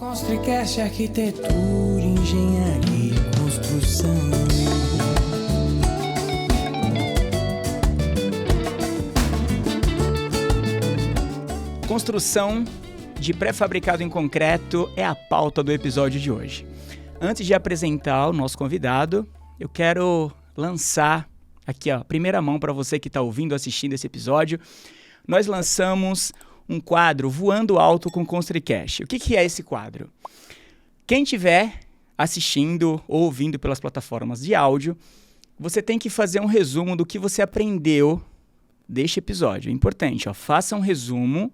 Construcast, arquitetura, engenharia e construção. Construção de pré-fabricado em concreto é a pauta do episódio de hoje. Antes de apresentar o nosso convidado, eu quero lançar aqui, primeira mão para você que está ouvindo, assistindo esse episódio. Nós lançamos um quadro Voando Alto com Construcast. O que é esse quadro? Quem estiver assistindo ou ouvindo pelas plataformas de áudio, você tem que fazer um resumo do que você aprendeu deste episódio. É importante, faça um resumo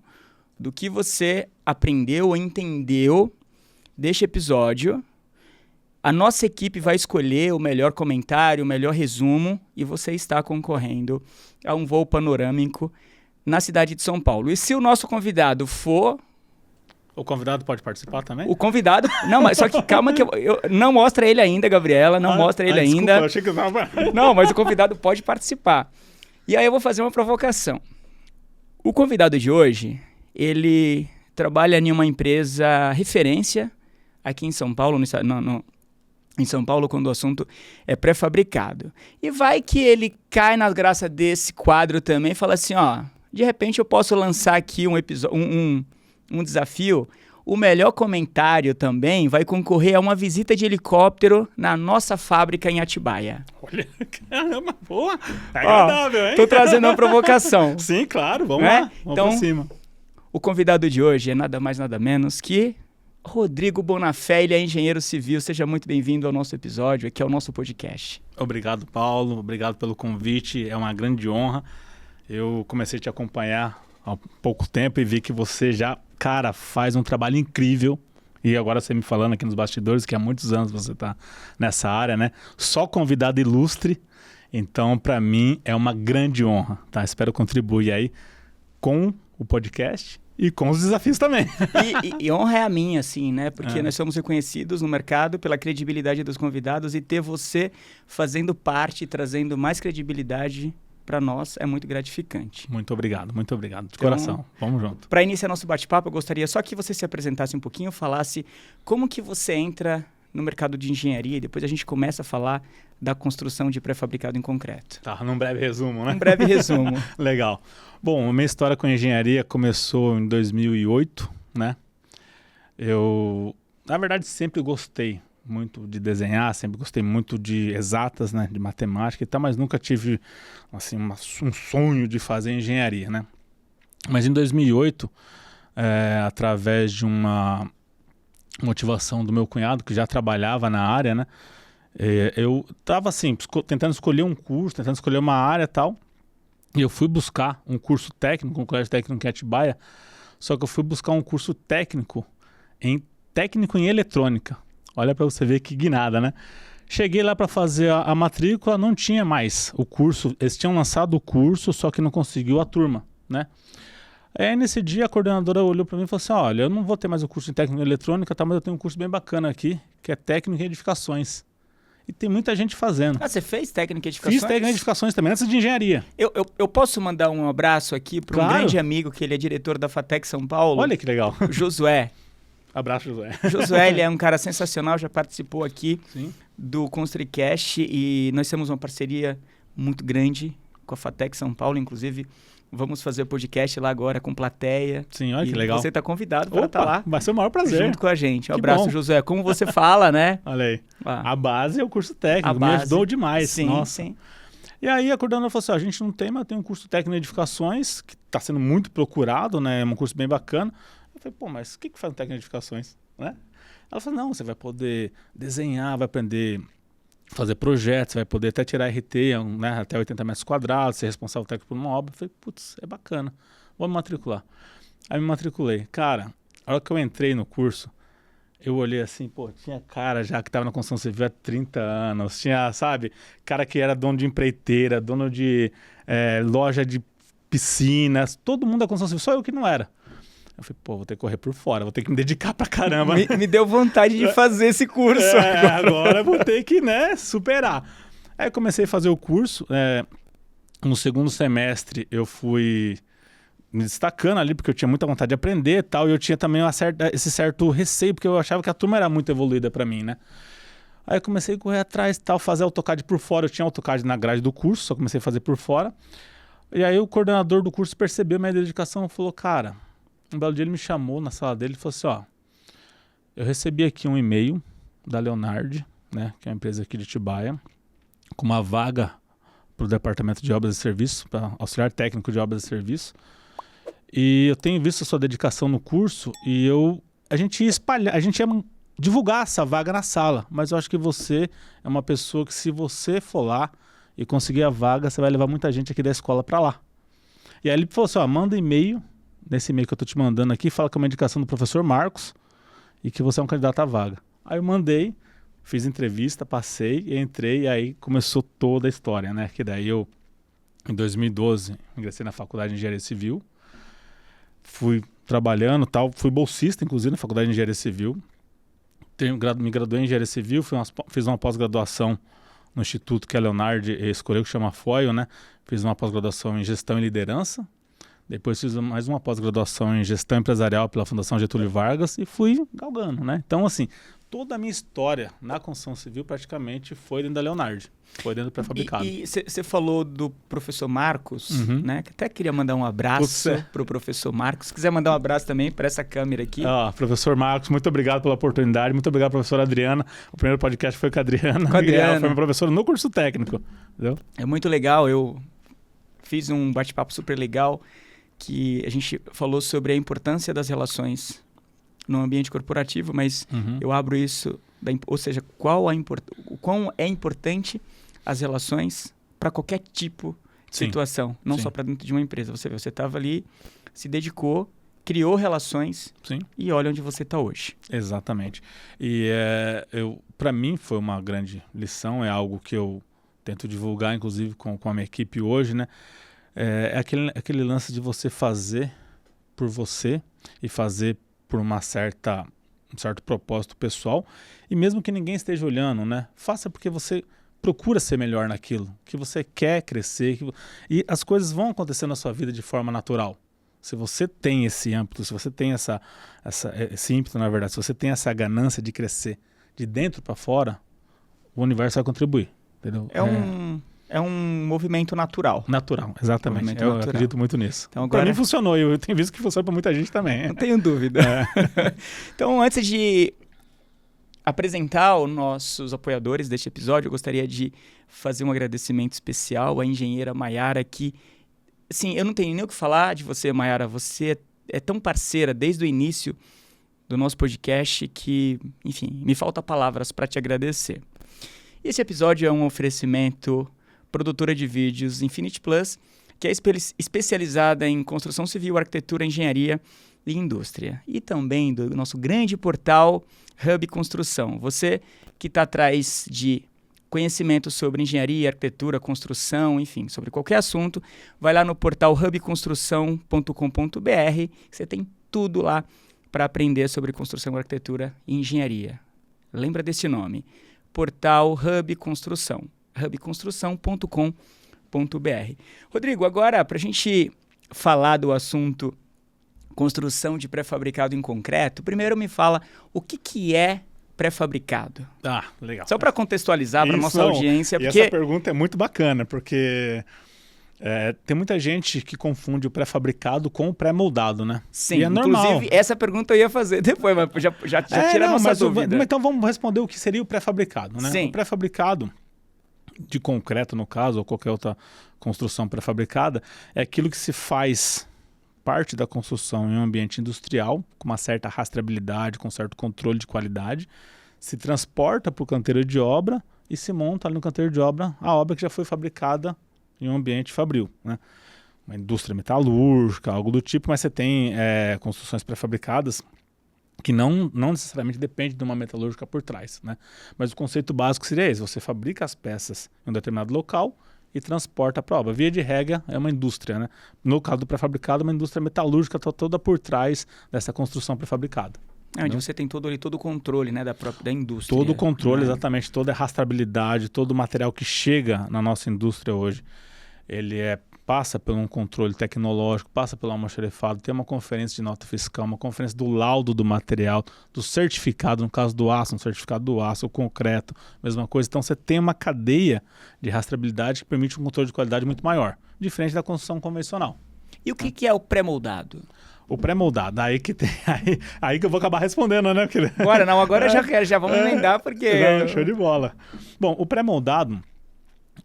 do que você aprendeu ou entendeu deste episódio. A nossa equipe vai escolher o melhor comentário, o melhor resumo, e você está concorrendo a um voo panorâmico na cidade de São Paulo. E se o nosso convidado for... O convidado pode participar também? O convidado... Não, mas só que calma que eu não mostra ele ainda, Gabriela, não mostra ele desculpa, ainda. Eu achei que estava... Não, mas o convidado pode participar. E aí eu vou fazer uma provocação. O convidado de hoje, ele trabalha em uma empresa referência aqui em São Paulo, em São Paulo, quando o assunto é pré-fabricado. E vai que ele cai na graça desse quadro também e fala assim, de repente eu posso lançar aqui um desafio. O melhor comentário também vai concorrer a uma visita de helicóptero na nossa fábrica em Atibaia. Olha, caramba, boa. Tá agradável, hein? Tô trazendo uma provocação. Sim, claro, vamos lá. Vamos então, pra cima. O convidado de hoje é nada mais, nada menos que Rodrigo Bonafé, ele é engenheiro civil. Seja muito bem-vindo ao nosso episódio, aqui é o nosso podcast. Obrigado, Paulo. Obrigado pelo convite. É uma grande honra. Eu comecei a te acompanhar há pouco tempo e vi que você já, faz um trabalho incrível. E agora você me falando aqui nos bastidores que há muitos anos você está nessa área, né? Só convidado ilustre. Então, para mim, é uma grande honra, tá? Espero contribuir aí com o podcast e com os desafios também. E honra é a minha, assim, né? Porque nós somos reconhecidos no mercado pela credibilidade dos convidados e ter você fazendo parte, trazendo mais credibilidade para nós é muito gratificante. Muito obrigado, de coração. Vamos junto. Para iniciar nosso bate-papo, eu gostaria só que você se apresentasse um pouquinho, falasse como que você entra no mercado de engenharia e depois a gente começa a falar da construção de pré-fabricado em concreto. Tá, num breve resumo, né? Um breve resumo. Legal. Bom, a minha história com engenharia começou em 2008, né? Eu, na verdade, sempre gostei muito de desenhar, sempre gostei muito de exatas, né? De matemática e tal, mas nunca tive, assim, um sonho de fazer engenharia, né? Mas em 2008, através de uma motivação do meu cunhado, que já trabalhava na área, né? Eu estava assim, tentando escolher um curso, tentando escolher uma área e tal, e eu fui buscar um curso técnico, um colégio técnico em Atibaia, só que eu fui buscar um curso técnico em eletrônica. Olha para você ver que guinada, né? Cheguei lá para fazer a matrícula, não tinha mais o curso, eles tinham lançado o curso, só que não conseguiu a turma, né? Aí nesse dia a coordenadora olhou para mim e falou assim, olha, eu não vou ter mais o curso em técnico em eletrônica, tá, mas eu tenho um curso bem bacana aqui, que é técnico em edificações. E tem muita gente fazendo. Você fez técnico em edificações? Fiz técnico em edificações também, antes de engenharia. Eu posso mandar um abraço aqui para um grande amigo, que ele é diretor da FATEC São Paulo. Olha que legal. Josué. Abraço, Josué. Josué, ele é um cara sensacional, já participou aqui Sim. do Construcast e nós temos uma parceria muito grande com a FATEC São Paulo, inclusive vamos fazer o podcast lá agora com plateia. Sim, olha que legal. Você está convidado para estar lá. Vai ser o maior prazer. Junto com a gente. Um que abraço, bom. Josué. Como você fala, né? Olha aí. A base é o curso técnico, me ajudou demais. Sim, nossa. Sim. E aí a coordenadora falou assim, a gente não tem, mas tem um curso técnico em edificações, que está sendo muito procurado, né? É um curso bem bacana. Eu falei, mas o que faz um técnico em edificações? Né? Ela falou, não, você vai poder desenhar, vai aprender a fazer projetos, vai poder até tirar RT, né, até 80 metros quadrados, ser responsável técnico por uma obra. Eu falei, putz, é bacana, vou me matricular. Aí me matriculei. Cara, a hora que eu entrei no curso, eu olhei assim, tinha cara já que estava na construção civil há 30 anos, tinha, sabe, cara que era dono de empreiteira, dono de loja de piscinas, todo mundo da construção civil, só eu que não era. Eu falei, vou ter que correr por fora, vou ter que me dedicar pra caramba. Me deu vontade de fazer esse curso. Agora eu vou ter que, superar. Aí eu comecei a fazer o curso. No segundo semestre eu fui me destacando ali, porque eu tinha muita vontade de aprender e tal, e eu tinha também esse certo receio, porque eu achava que a turma era muito evoluída para mim, né? Aí eu comecei a correr atrás e tal, fazer AutoCAD por fora. Eu tinha AutoCAD na grade do curso, só comecei a fazer por fora. E aí o coordenador do curso percebeu minha dedicação e falou, cara, um belo dia ele me chamou na sala dele e falou assim, ó, eu recebi aqui um e-mail da Leonardi, né, que é uma empresa aqui de Atibaia, com uma vaga para o departamento de obras e serviços, para auxiliar técnico de obras e serviços. E eu tenho visto a sua dedicação no curso e a gente ia divulgar essa vaga na sala, mas eu acho que você é uma pessoa que, se você for lá e conseguir a vaga, você vai levar muita gente aqui da escola para lá. E aí ele falou assim, ó, manda e-mail, nesse e-mail que eu tô te mandando aqui, fala que é uma indicação do professor Marcos e que você é um candidato à vaga. Aí eu mandei, fiz entrevista, passei, entrei, e aí começou toda a história, né? Que daí eu, em 2012, ingressei na Faculdade de Engenharia Civil, fui trabalhando, tal, fui bolsista, inclusive, na Faculdade de Engenharia Civil. Me graduei em Engenharia Civil, fiz uma pós-graduação no instituto que a Leonardi escolheu, que chama FOIL, né? Fiz uma pós-graduação em Gestão e Liderança. Depois fiz mais uma pós-graduação em Gestão Empresarial pela Fundação Getúlio Vargas e fui galgando, né? Então, assim, toda a minha história na construção civil praticamente foi dentro da Leonardi, foi dentro do pré-fabricado. E você falou do professor Marcos, né? Que até queria mandar um abraço para o professor Marcos. Se quiser mandar um abraço também para essa câmera aqui. Professor Marcos, muito obrigado pela oportunidade, muito obrigado, professora Adriana. O primeiro podcast foi com a Adriana. Com a Adriana. Ela foi minha professora no curso técnico. Entendeu? É muito legal, eu fiz um bate-papo super legal que a gente falou sobre a importância das relações no ambiente corporativo, mas eu abro isso, ou seja, o quão é importante as relações para qualquer tipo de situação, não só para dentro de uma empresa. Você estava ali, se dedicou, criou relações e olha onde você está hoje. Exatamente. E para mim foi uma grande lição, é algo que eu tento divulgar, inclusive, com a minha equipe hoje, né? É aquele lance de você fazer por você e fazer por um certo propósito pessoal, e mesmo que ninguém esteja olhando, né? Faça porque você procura ser melhor naquilo, que você quer crescer, e as coisas vão acontecer na sua vida de forma natural. Se você tem esse ímpeto, se você tem esse ímpeto, na verdade, se você tem essa ganância de crescer de dentro para fora, o universo vai contribuir, entendeu? É um movimento natural. Natural, exatamente. Eu acredito muito nisso. Então, agora... Para mim funcionou, eu tenho visto que funciona para muita gente também. Não tenho dúvida. Então, antes de apresentar os nossos apoiadores deste episódio, eu gostaria de fazer um agradecimento especial à engenheira Maiara, que, assim, eu não tenho nem o que falar de você, Maiara. Você é tão parceira desde o início do nosso podcast que, enfim, me faltam palavras para te agradecer. Esse episódio é um oferecimento produtora de vídeos Infinity Plus, que é especializada em construção civil, arquitetura, engenharia e indústria. E também do nosso grande portal Hub Construção. Você que está atrás de conhecimento sobre engenharia, arquitetura, construção, enfim, sobre qualquer assunto, vai lá no portal hubconstrução.com.br, você tem tudo lá para aprender sobre construção, arquitetura e engenharia. Lembra desse nome? Portal Hub Construção, hubconstrução.com.br. Rodrigo, agora para a gente falar do assunto construção de pré-fabricado em concreto, primeiro me fala o que é pré-fabricado. Legal. Só para contextualizar para a nossa audiência. Porque... essa pergunta é muito bacana, porque tem muita gente que confunde o pré-fabricado com o pré-moldado, né? Sim, e é normal. Inclusive essa pergunta eu ia fazer depois, mas já tira a nossa dúvida. Então vamos responder o que seria o pré-fabricado, né? Sim. O pré-fabricado, de concreto no caso, ou qualquer outra construção pré-fabricada, é aquilo que se faz parte da construção em um ambiente industrial, com uma certa rastreabilidade, com certo controle de qualidade, se transporta para o canteiro de obra e se monta ali no canteiro de obra a obra que já foi fabricada em um ambiente fabril, né? Uma indústria metalúrgica, algo do tipo, mas você tem construções pré-fabricadas que não necessariamente depende de uma metalúrgica por trás, né? Mas o conceito básico seria esse: você fabrica as peças em um determinado local e transporta para a obra. Via de regra, é uma indústria, né? No caso do pré-fabricado, uma indústria metalúrgica toda por trás dessa construção pré-fabricada. Onde você tem todo o controle, né, da indústria. Todo o controle, exatamente, toda a rastreabilidade, todo o material que chega na nossa indústria hoje, ele é passa por um controle tecnológico, passa pelo almoxarifado, tem uma conferência de nota fiscal, uma conferência do laudo do material, do certificado, no caso do aço, um certificado do aço, o concreto, mesma coisa. Então você tem uma cadeia de rastreabilidade que permite um controle de qualidade muito maior, diferente da construção convencional. E o que é o pré-moldado? O pré-moldado, aí que tem, aí que eu vou acabar respondendo, né? Agora já vamos emendar, porque... Não, show de bola. Bom, o pré-moldado,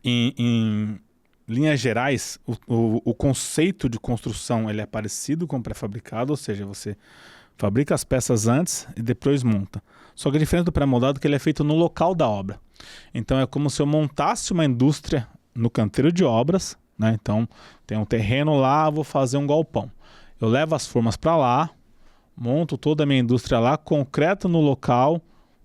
em linhas gerais, o conceito de construção ele é parecido com o pré-fabricado, ou seja, você fabrica as peças antes e depois monta. Só que a diferença do pré-moldado é que ele é feito no local da obra. Então é como se eu montasse uma indústria no canteiro de obras, né? Então tem um terreno lá, vou fazer um galpão. Eu levo as formas para lá, monto toda a minha indústria lá, concreto no local,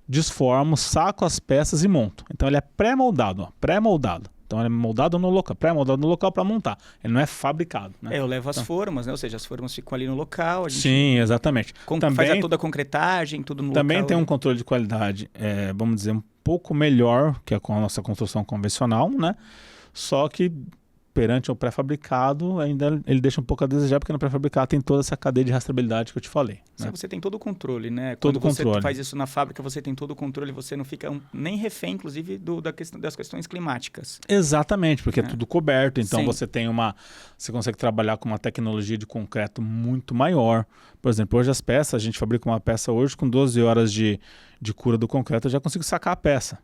desformo, saco as peças e monto. Então ele é pré-moldado, pré-moldado. Então ele é moldado no local, pré-moldado no local para montar. Ele não é fabricado, né? Eu levo as formas, né? Ou seja, as formas ficam ali no local. A gente Sim, exatamente. faz toda a concretagem, tudo no local. Também tem um controle de qualidade, vamos dizer, um pouco melhor que a nossa construção convencional, né? Só que perante o pré-fabricado, ainda ele deixa um pouco a desejar, porque no pré-fabricado tem toda essa cadeia de rastreabilidade que eu te falei. Né? Você tem todo o controle, né? Todo Quando controle. Você faz isso na fábrica, você tem todo o controle, você não fica nem refém, inclusive, das questões climáticas. Exatamente, porque é tudo coberto, então Sim. você consegue trabalhar com uma tecnologia de concreto muito maior. Por exemplo, hoje as peças, a gente fabrica uma peça hoje com 12 horas de cura do concreto, eu já consigo sacar a peça.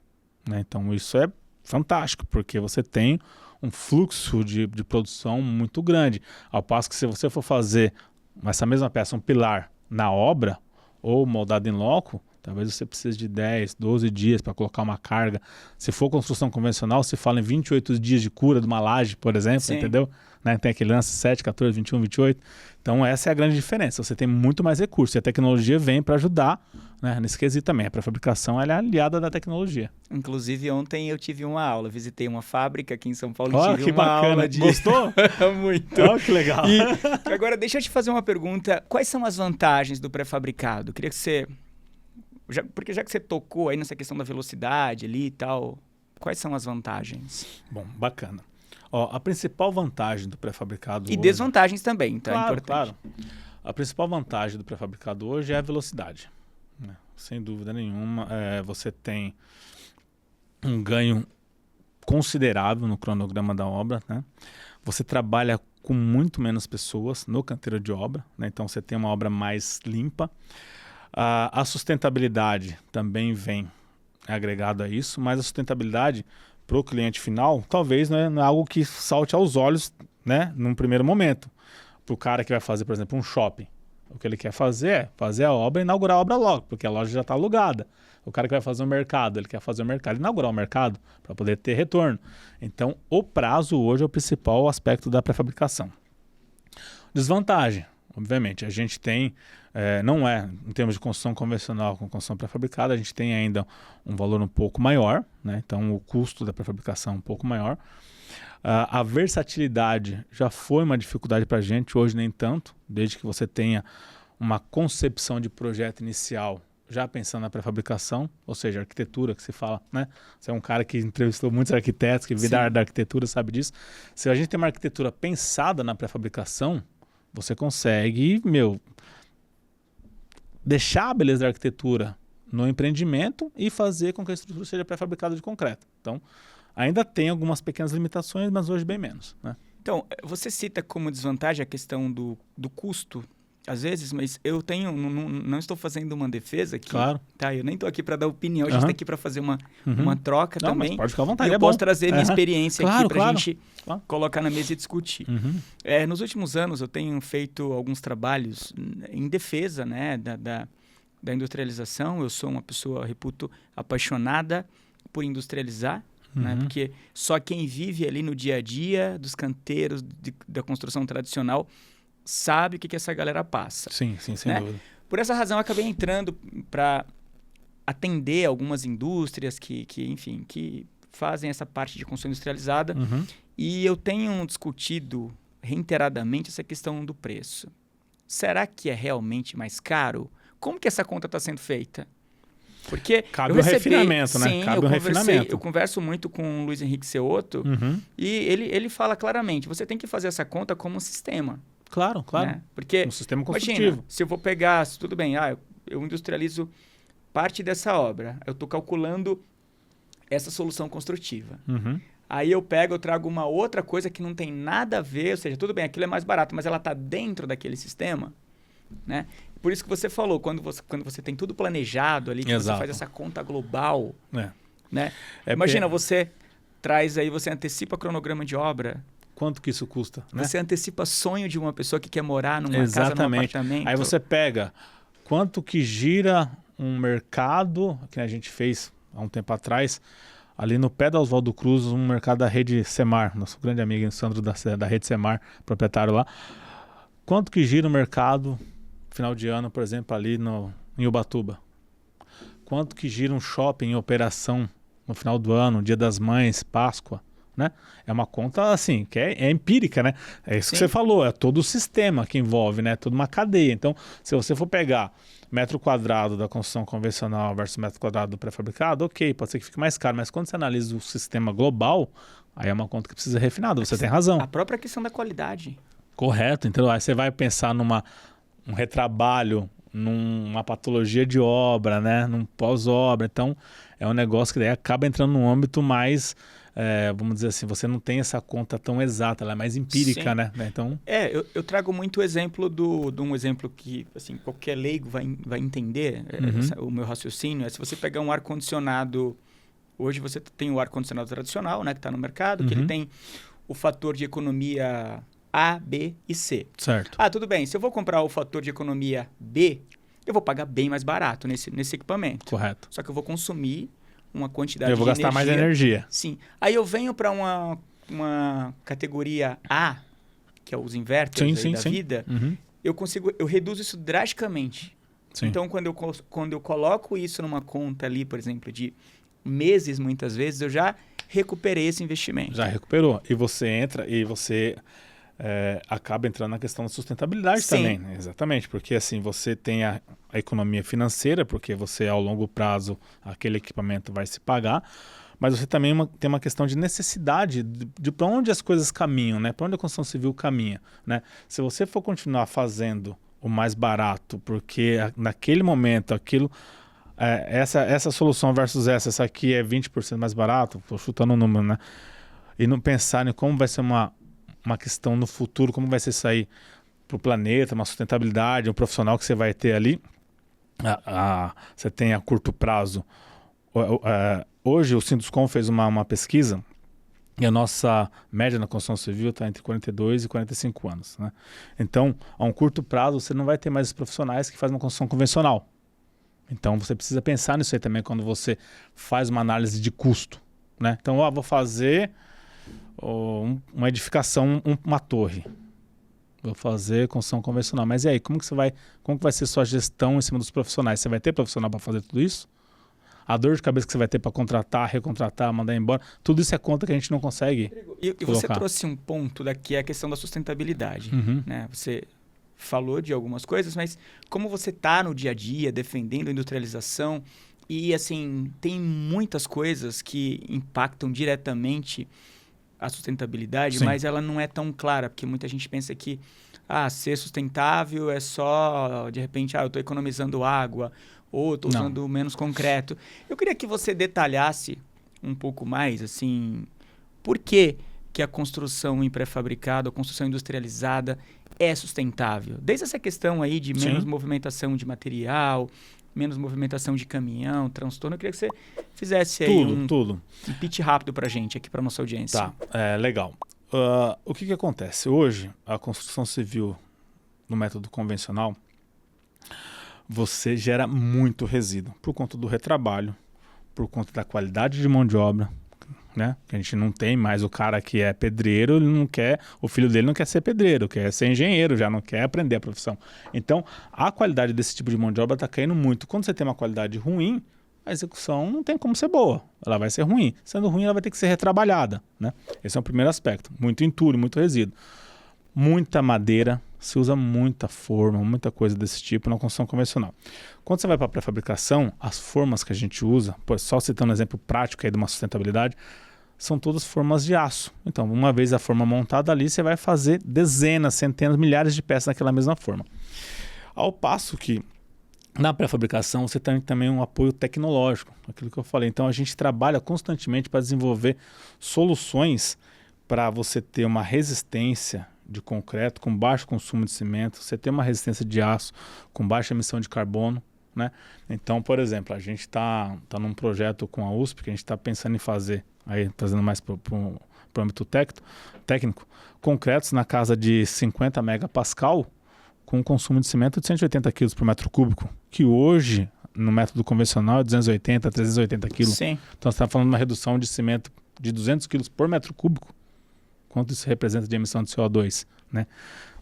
Né? Então isso é fantástico, porque você tem um fluxo de produção muito grande. Ao passo que se você for fazer essa mesma peça, um pilar, na obra, ou moldado em loco, talvez você precise de 10, 12 dias para colocar uma carga. Se for construção convencional, se fala em 28 dias de cura de uma laje, por exemplo, Sim. entendeu? Né? Tem aquele lance 7, 14, 21, 28. Então essa é a grande diferença. Você tem muito mais recursos e a tecnologia vem para ajudar, né, nesse quesito também. A pré-fabricação ela é aliada da tecnologia. Inclusive, ontem eu tive uma aula. Visitei uma fábrica aqui em São Paulo e tive Que uma bacana. aula de... Gostou? Muito. Que legal. E agora, deixa eu te fazer uma pergunta. Quais são as vantagens do pré-fabricado? Queria que você... Porque já que você tocou aí nessa questão da velocidade ali e tal, quais são as vantagens? Bom, bacana. A principal vantagem do pré-fabricado E hoje... desvantagens também, tá? Claro, Importante. claro. A principal vantagem do pré-fabricado hoje é a velocidade. Né? Sem dúvida nenhuma, você tem um ganho considerável no cronograma da obra. Né? Você trabalha com muito menos pessoas no canteiro de obra, né? Então você tem uma obra mais limpa. A sustentabilidade também vem agregado a isso, mas a sustentabilidade para o cliente final talvez não é algo que salte aos olhos, né, num primeiro momento. Para o cara que vai fazer, por exemplo, um shopping, o que ele quer fazer é fazer a obra e inaugurar a obra logo, porque a loja já está alugada. O cara que vai fazer um mercado, ele quer fazer o mercado, inaugurar o mercado para poder ter retorno. Então, o prazo hoje é o principal aspecto da pré-fabricação. Desvantagem, obviamente, a gente tem, não é em termos de construção convencional com construção pré-fabricada, a gente tem ainda um valor um pouco maior, né? Então o custo da pré-fabricação é um pouco maior. A versatilidade já foi uma dificuldade para a gente, hoje nem tanto, desde que você tenha uma concepção de projeto inicial já pensando na pré-fabricação, ou seja, arquitetura que se fala, né? Você é um cara que entrevistou muitos arquitetos, que vive da área da arquitetura, sabe disso. Se a gente tem uma arquitetura pensada na pré-fabricação, você consegue, deixar a beleza da arquitetura no empreendimento e fazer com que a estrutura seja pré-fabricada de concreto. Então, ainda tem algumas pequenas limitações, mas hoje bem menos. Né? Então, você cita como desvantagem a questão do custo, às vezes, mas eu não estou fazendo uma defesa aqui. Claro. Tá? Eu nem estou aqui para dar opinião, a gente está aqui para fazer uma troca Não, também. mas pode ficar à vontade, E eu posso trazer minha experiência aqui para a gente colocar na mesa e discutir. Nos últimos anos, eu tenho feito alguns trabalhos em defesa, né, da industrialização. Eu sou uma pessoa, reputo, apaixonada por industrializar. Né? Porque só quem vive ali no dia a dia dos canteiros da construção tradicional sabe o que essa galera passa. Sim, sem dúvida. Por essa razão, eu acabei entrando para atender algumas indústrias que fazem essa parte de construção industrializada. E eu tenho discutido reiteradamente essa questão do preço. Será que é realmente mais caro? Como que essa conta está sendo feita? Porque cabe o refinamento, né? Sim, Cabe o refinamento. Eu converso muito com o Luiz Henrique Ceotto e ele fala claramente, você tem que fazer essa conta como um sistema. Claro. Né? Porque, Um sistema construtivo. imagina, se eu vou pegar, tudo bem, eu industrializo parte dessa obra, eu estou calculando essa solução construtiva. Aí eu trago uma outra coisa que não tem nada a ver, ou seja, tudo bem, aquilo é mais barato, mas ela está dentro daquele sistema, né? Por isso que você falou, quando você tem tudo planejado ali, que você faz essa conta global, né? Imagina, você traz aí, você antecipa cronograma de obra. Quanto que isso custa, né? Você antecipa sonho de uma pessoa que quer morar numa casa, num apartamento. Aí você pega quanto que gira um mercado, que a gente fez há um tempo atrás, ali no pé da Oswaldo Cruz, um mercado da rede Semar, nosso grande amigo Sandro da rede Semar, proprietário lá. Quanto que gira o mercado final de ano, por exemplo, ali em Ubatuba? Quanto que gira um shopping em operação no final do ano, Dia das Mães, Páscoa, né? É uma conta assim, que é empírica, né? É isso que você falou, é todo o sistema que envolve, né? Toda uma cadeia. Então, se você for pegar metro quadrado da construção convencional versus metro quadrado do pré-fabricado, ok, pode ser que fique mais caro, mas quando você analisa o sistema global, aí é uma conta que precisa ser refinada, você tem razão. A própria questão da qualidade. Correto, então aí você vai pensar um retrabalho, numa patologia de obra, né? Num pós-obra, então é um negócio que daí acaba entrando num âmbito mais, vamos dizer assim, você não tem essa conta tão exata, ela é mais empírica, né? Então... eu trago muito o exemplo de um exemplo que assim, qualquer leigo vai entender o meu raciocínio. Se você pegar um ar-condicionado, hoje você tem o ar-condicionado tradicional, né, que está no mercado, que ele tem o fator de economia A, B e C. Certo. Tudo bem, se eu vou comprar o fator de economia B, eu vou pagar bem mais barato nesse equipamento. Correto. Só que eu vou consumir uma quantidade de energia. Eu vou gastar mais energia. Sim. Aí eu venho para uma categoria A, que é os inverters da vida, eu reduzo isso drasticamente. Sim. Então, quando eu coloco isso numa conta ali, por exemplo, de meses, muitas vezes, eu já recuperei esse investimento. Já recuperou. E você entra e você... acaba entrando na questão da sustentabilidade também, né? Exatamente, porque assim, você tem a economia financeira, porque você ao longo prazo aquele equipamento vai se pagar, mas você também tem uma questão de necessidade de para onde as coisas caminham, né? Para onde a construção civil caminha, né? Se você for continuar fazendo o mais barato, porque naquele momento aquilo... essa solução versus essa aqui é 20% mais barato, estou chutando o número, né? E não pensar em como vai ser uma questão no futuro, como vai ser isso aí para o planeta, uma sustentabilidade, um profissional que você vai ter ali. Você tem a curto prazo. Hoje o Sinduscom fez uma pesquisa e a nossa média na construção civil está entre 42 e 45 anos. Né? Então, a um curto prazo, você não vai ter mais os profissionais que fazem uma construção convencional. Então, você precisa pensar nisso aí também quando você faz uma análise de custo. Né? Então, vou fazer... uma edificação, uma torre. Vou fazer construção convencional. Mas e aí, como que vai ser sua gestão em cima dos profissionais? Você vai ter profissional para fazer tudo isso? A dor de cabeça que você vai ter para contratar, recontratar, mandar embora, tudo isso é conta que a gente não consegue E você trouxe um ponto daqui, a questão da sustentabilidade. Né? Você falou de algumas coisas, mas como você está no dia a dia defendendo a industrialização e assim, tem muitas coisas que impactam diretamente a sustentabilidade, Sim. mas ela não é tão clara, porque muita gente pensa que ser sustentável é só, de repente, eu estou economizando água, ou estou usando menos concreto. Eu queria que você detalhasse um pouco mais, assim, por que a construção em pré-fabricado, a construção industrializada é sustentável? Desde essa questão aí de menos movimentação de material, menos movimentação de caminhão, transtorno. Eu queria que você fizesse aí um pitch rápido para a gente, aqui para nossa audiência. Tá, legal. O que acontece? Hoje, a construção civil no método convencional, você gera muito resíduo por conta do retrabalho, por conta da qualidade de mão de obra, né? A gente não tem mais o cara que é pedreiro, o filho dele não quer ser pedreiro, quer ser engenheiro, já não quer aprender a profissão. Então, a qualidade desse tipo de mão de obra está caindo muito. Quando você tem uma qualidade ruim, a execução não tem como ser boa, ela vai ser ruim. Sendo ruim, ela vai ter que ser retrabalhada, né? Esse é o primeiro aspecto. Muito entulho, muito resíduo. Muita madeira se usa muita forma, muita coisa desse tipo na construção convencional. Quando você vai para a pré-fabricação, as formas que a gente usa, só citando um exemplo prático aí de uma sustentabilidade, são todas formas de aço. Então, uma vez a forma montada ali, você vai fazer dezenas, centenas, milhares de peças naquela mesma forma. Ao passo que na pré-fabricação você tem também um apoio tecnológico, aquilo que eu falei. Então, a gente trabalha constantemente para desenvolver soluções para você ter uma resistência de concreto com baixo consumo de cimento, você ter uma resistência de aço com baixa emissão de carbono, né? Então, por exemplo, a gente está num projeto com a USP que a gente está pensando em fazer, aí trazendo mais para o âmbito técnico, concretos na casa de 50 megapascal com um consumo de cimento de 180 quilos por metro cúbico, que hoje, no método convencional, é 280, 380 quilos. Sim. Então, você está falando de uma redução de cimento de 200 quilos por metro cúbico. Quanto isso representa de emissão de CO2, né?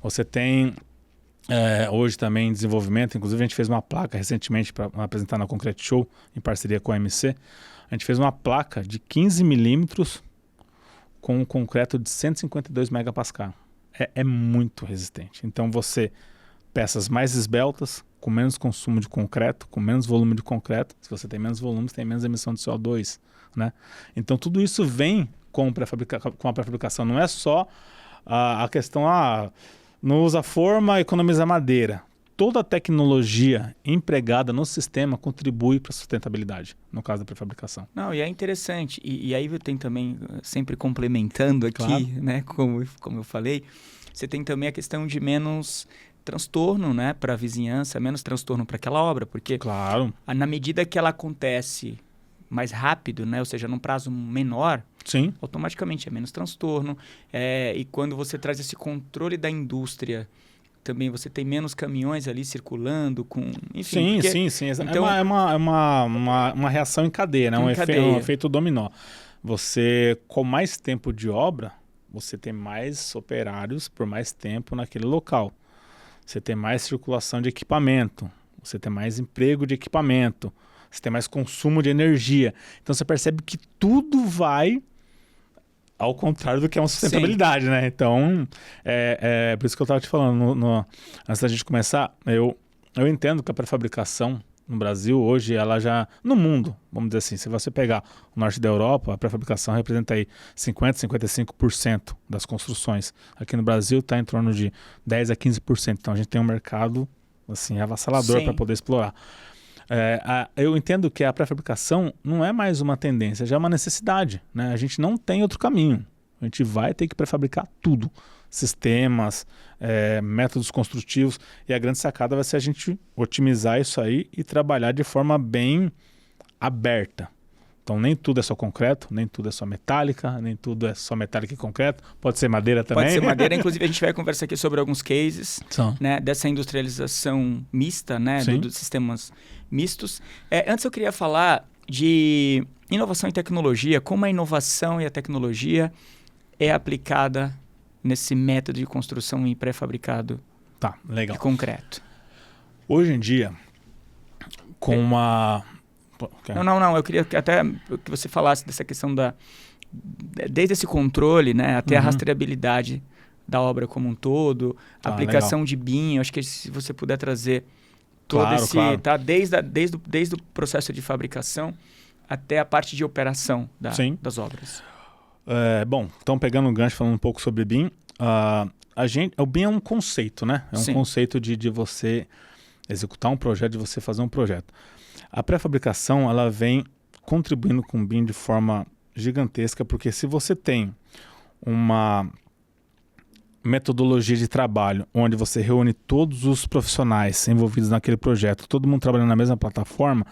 Você tem hoje também em desenvolvimento, inclusive a gente fez uma placa recentemente para apresentar na Concrete Show, em parceria com a AMC. A gente fez uma placa de 15 milímetros com um concreto de 152 megapascal. É muito resistente. Então peças mais esbeltas, com menos consumo de concreto, com menos volume de concreto. Se você tem menos volume, você tem menos emissão de CO2, né? Então tudo isso vem com a pré-fabricação. Não é só a questão, não usa forma, economiza madeira. Toda a tecnologia empregada no sistema contribui para a sustentabilidade, no caso da pré-fabricação. Não, e é interessante. E aí eu tenho também, sempre complementando aqui, claro, né, como eu falei, você tem também a questão de menos transtorno, né, para a vizinhança, menos transtorno para aquela obra, porque claro, na medida que ela acontece mais rápido, né, ou seja, num prazo menor, sim, automaticamente é menos transtorno. E quando você traz esse controle da indústria, também você tem menos caminhões ali circulando com... Enfim, sim. Então, é uma reação em cadeia, né? Um efeito dominó. Você, com mais tempo de obra, você tem mais operários por mais tempo naquele local. Você tem mais circulação de equipamento. Você tem mais emprego de equipamento. Você tem mais consumo de energia. Então, você percebe que tudo vai ao contrário do que é uma sustentabilidade, né? Então, por isso que eu estava te falando, antes da gente começar, eu entendo que a pré-fabricação no Brasil, hoje, ela já... No mundo, vamos dizer assim, se você pegar o norte da Europa, a pré-fabricação representa aí 50%, 55% das construções. Aqui no Brasil está em torno de 10% a 15%. Então, a gente tem um mercado, assim, avassalador para poder explorar. Eu entendo que a pré-fabricação não é mais uma tendência, já é uma necessidade, né? A gente não tem outro caminho. A gente vai ter que pré-fabricar tudo. Sistemas, métodos construtivos. E a grande sacada vai ser a gente otimizar isso aí e trabalhar de forma bem aberta. Então, nem tudo é só concreto, nem tudo é só metálica, nem tudo é só metálica e concreto. Pode ser madeira também. Pode ser madeira. Inclusive, a gente vai conversar aqui sobre alguns cases, né, dessa industrialização mista, né, dos sistemas mistos. Antes eu queria falar de inovação e tecnologia, como a inovação e a tecnologia é aplicada nesse método de construção em pré-fabricado legal. de concreto. Hoje em dia, com uma... Não, eu queria até que você falasse dessa questão desde esse controle, né, até a rastreabilidade da obra como um todo, a aplicação de BIM. Acho que se você puder trazer todo esse... Claro. Tá, desde o processo de fabricação até a parte de operação das obras. Bom, então pegando um gancho, falando um pouco sobre BIM, o BIM é um conceito, né? É um conceito de você executar um projeto, de você fazer um projeto. A pré-fabricação, ela vem contribuindo com o BIM de forma gigantesca, porque se você tem uma metodologia de trabalho onde você reúne todos os profissionais envolvidos naquele projeto, todo mundo trabalhando na mesma plataforma,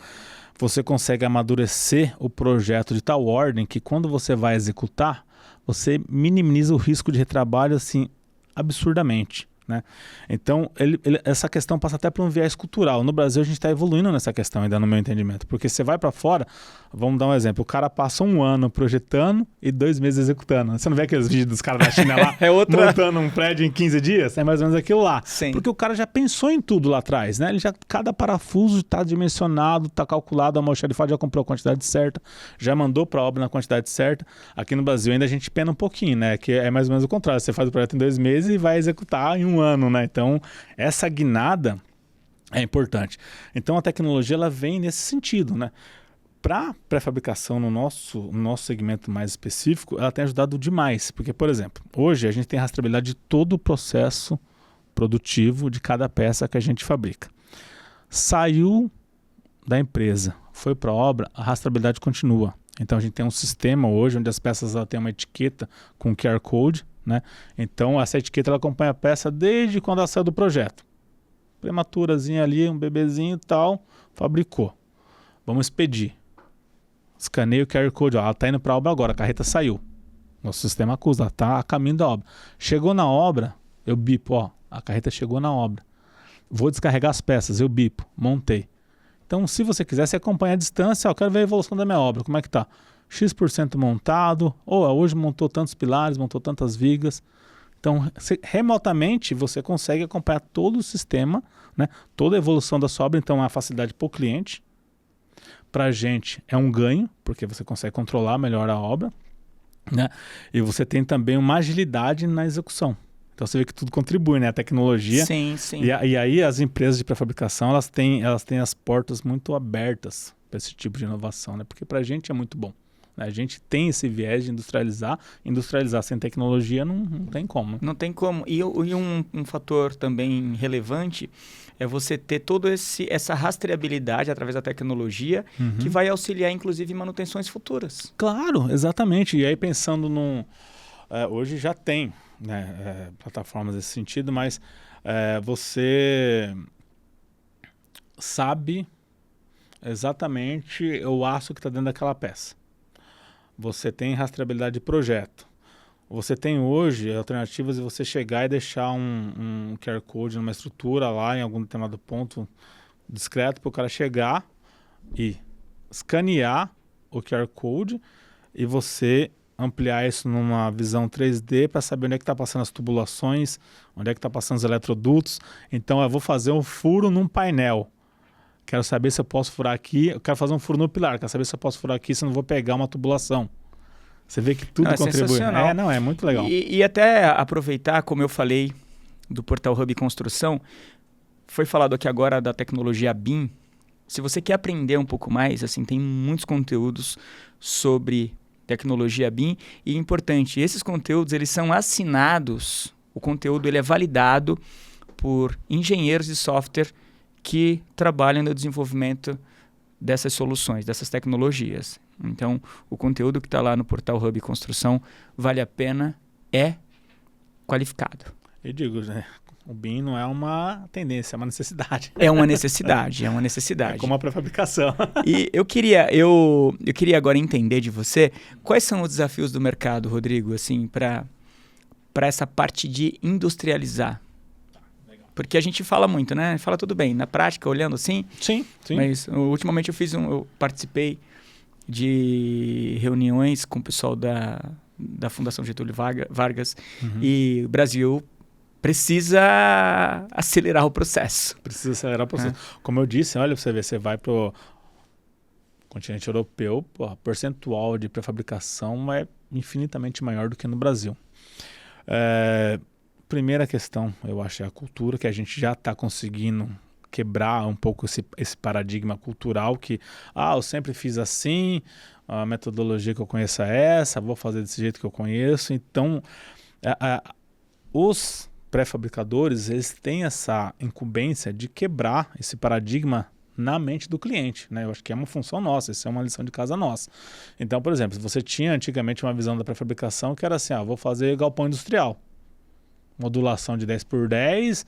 você consegue amadurecer o projeto de tal ordem que quando você vai executar, você minimiza o risco de retrabalho assim absurdamente, né? Então, essa questão passa até por um viés cultural. No Brasil, a gente está evoluindo nessa questão ainda, no meu entendimento. Porque você vai para fora, vamos dar um exemplo, o cara passa 1 ano projetando e 2 meses executando. Você não vê aqueles vídeos dos caras da China lá, montando um prédio em 15 dias? É mais ou menos aquilo lá. Sim. Porque o cara já pensou em tudo lá atrás, né? Cada parafuso está dimensionado, está calculado, a almoxarifado já comprou a quantidade certa, já mandou para a obra na quantidade certa. Aqui no Brasil ainda a gente pena um pouquinho, né? Que é mais ou menos o contrário. Você faz o projeto em 2 meses e vai executar em 1 um ano, né? Então, essa guinada é importante. Então, a tecnologia ela vem nesse sentido, né? Para pré-fabricação no nosso segmento mais específico, ela tem ajudado demais. Porque, por exemplo, hoje a gente tem rastreabilidade de todo o processo produtivo de cada peça que a gente fabrica. Saiu da empresa, foi para a obra, a rastreabilidade continua. Então a gente tem um sistema hoje onde as peças ela tem uma etiqueta com QR Code, né? Então essa etiqueta ela acompanha a peça desde quando ela saiu do projeto. Prematurazinha ali, um bebezinho e tal, fabricou. Vamos expedir. Escaneia o QR Code, ó, ela está indo para a obra agora, a carreta saiu. Nosso sistema acusa, ela está a caminho da obra. Chegou na obra, eu bipo, ó, a carreta chegou na obra. Vou descarregar as peças, eu bipo, montei. Então, se você quiser, você acompanha a distância, eu quero ver a evolução da minha obra, como é que tá? X% montado, ou hoje montou tantos pilares, montou tantas vigas. Então, remotamente, você consegue acompanhar todo o sistema, né? Toda a evolução da sua obra, então é uma facilidade para o cliente. Para a gente é um ganho, porque você consegue controlar melhor a obra, né? E você tem também uma agilidade na execução. Então você vê que tudo contribui, né? A tecnologia. Sim, sim. E aí as empresas de pré-fabricação, elas têm as portas muito abertas para esse tipo de inovação, né? Porque para a gente é muito bom, né? A gente tem esse viés de industrializar sem tecnologia não tem como. Né? Não tem como. E um fator também relevante é você ter toda essa rastreabilidade através da tecnologia que vai auxiliar, inclusive, em manutenções futuras. Claro, exatamente. E aí pensando hoje já tem, né, plataformas nesse sentido, mas você sabe exatamente o aço que está dentro daquela peça. Você tem rastreabilidade de projeto. Você tem hoje alternativas de você chegar e deixar um QR Code numa estrutura lá em algum determinado ponto discreto para o cara chegar e escanear o QR Code e você ampliar isso numa visão 3D para saber onde é que está passando as tubulações, onde é que está passando os eletrodutos. Então eu vou fazer um furo num painel. Quero saber se eu posso furar aqui. Eu quero fazer um furo no pilar. Quero saber se eu posso furar aqui se eu não vou pegar uma tubulação. Você vê que tudo contribui. É muito legal. E até aproveitar, como eu falei, do Portal Hub Construção, foi falado aqui agora da tecnologia BIM. Se você quer aprender um pouco mais, assim, tem muitos conteúdos sobre tecnologia BIM. E é importante, esses conteúdos eles são assinados, o conteúdo ele é validado por engenheiros de software que trabalham no desenvolvimento dessas soluções, dessas tecnologias. Então, o conteúdo que está lá no Portal Hub Construção vale a pena, é qualificado. Eu digo, né? O BIM não é uma tendência, é uma necessidade. É uma necessidade, é uma necessidade. É como a pré-fabricação. E eu queria agora entender de você quais são os desafios do mercado, Rodrigo, assim, para essa parte de industrializar. Porque a gente fala muito, né? Fala tudo bem, na prática, olhando assim. Sim. Mas ultimamente eu participei de reuniões com o pessoal da Fundação Getúlio Vargas e o Brasil precisa acelerar o processo. Como eu disse, olha, você vai para o continente europeu, o percentual de pré-fabricação é infinitamente maior do que no Brasil. Primeira questão, eu acho, é a cultura, que a gente já está conseguindo quebrar um pouco esse paradigma cultural que, eu sempre fiz assim, a metodologia que eu conheço é essa, vou fazer desse jeito que eu conheço. Então, os pré-fabricadores, eles têm essa incumbência de quebrar esse paradigma na mente do cliente, né? Eu acho que é uma função nossa, isso é uma lição de casa nossa. Então, por exemplo, você tinha antigamente uma visão da pré-fabricação que era assim, vou fazer galpão industrial. Modulação de 10 por 10,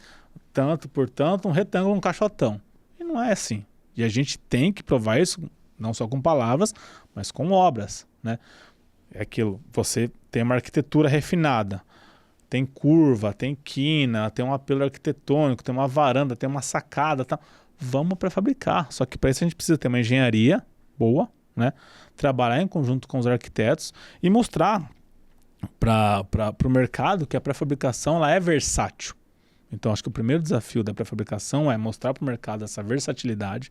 tanto por tanto, um retângulo, um caixotão. E não é assim. E a gente tem que provar isso, não só com palavras, mas com obras, né? É aquilo, você tem uma arquitetura refinada, tem curva, tem quina, tem um apelo arquitetônico, tem uma varanda, tem uma sacada, tá? Vamos pré-fabricar. Só que para isso a gente precisa ter uma engenharia boa, né? Trabalhar em conjunto com os arquitetos e mostrar para o mercado que a pré-fabricação ela é versátil. Então, acho que o primeiro desafio da pré-fabricação é mostrar para o mercado essa versatilidade,